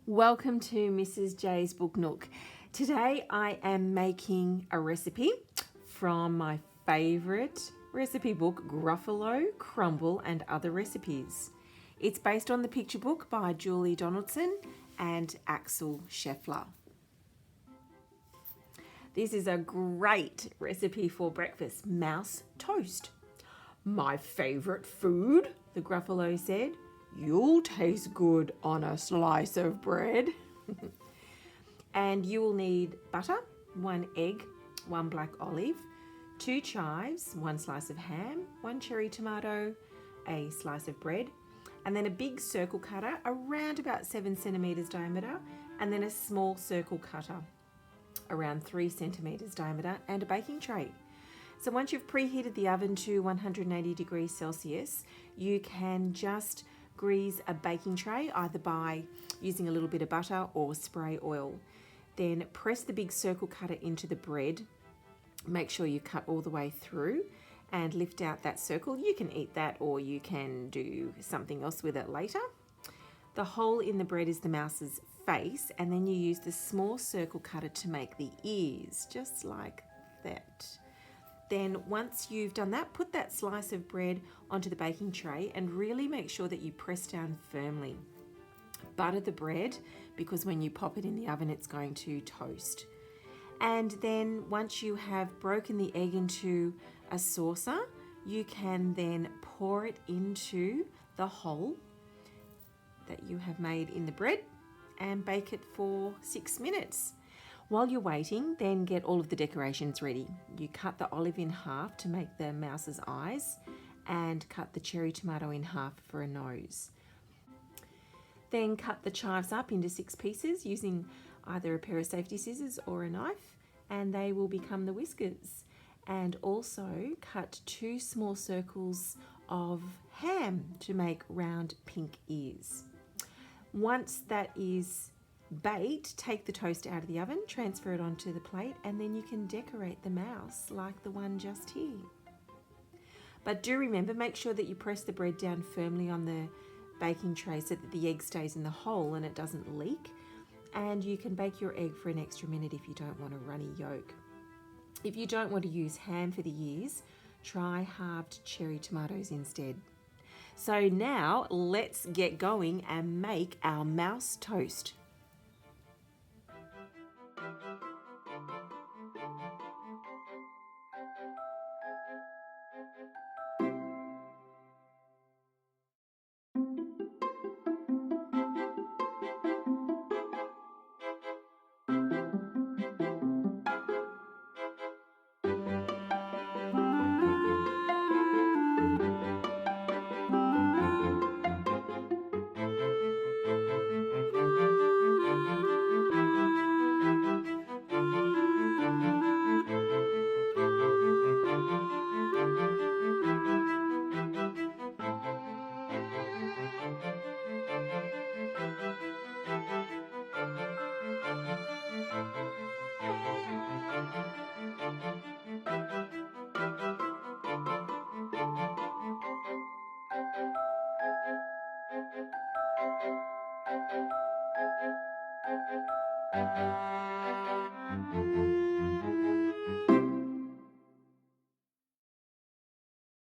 Welcome to Mrs. J's Book Nook. Today I am making a recipe from my favourite recipe book, Gruffalo Crumble and Other Recipes. It's based on the picture book by Donaldson and Axel Scheffler. This is a great recipe for breakfast, mouse toast. My favourite food, the Gruffalo said. You'll taste good on a slice of bread. And you will need butter, 1 egg, 1 black olive, 2 chives, 1 slice of ham, 1 cherry tomato, a slice of bread, and then a big circle cutter around about 7 centimetres diameter, and then a small circle cutter around 3 centimetres diameter, and a baking tray. So once you've preheated the oven to 180 degrees Celsius, you can just grease a baking tray either by using a little bit of butter or spray oil. Then press the big circle cutter into the bread. Make sure you cut all the way through and lift out that circle. You can eat that or you can do something else with it later. The hole in the bread is the mouse's face, and then you use the small circle cutter to make the ears, just like that. Then once you've done that, put that slice of bread onto the baking tray and really make sure that you press down firmly. Butter the bread because when you pop it in the oven, it's going to toast. And then once you have broken the egg into a saucer, you can then pour it into the hole that you have made in the bread and bake it for 6 minutes. While you're waiting, then get all of the decorations ready. You cut the olive in half to make the mouse's eyes and cut the cherry tomato in half for a nose. Then cut the chives up into 6 pieces using either a pair of safety scissors or a knife, and they will become the whiskers. And also cut 2 small circles of ham to make round pink ears. Once that is baked, take the toast out of the oven, transfer it onto the plate, and then you can decorate the mouse like the one just here. But do remember, make sure that you press the bread down firmly on the baking tray so that the egg stays in the hole and it doesn't leak. And you can bake your egg for an extra minute if you don't want a runny yolk. If you don't want to use ham for the ears, try halved cherry tomatoes instead. So now let's get going and make our mouse toast.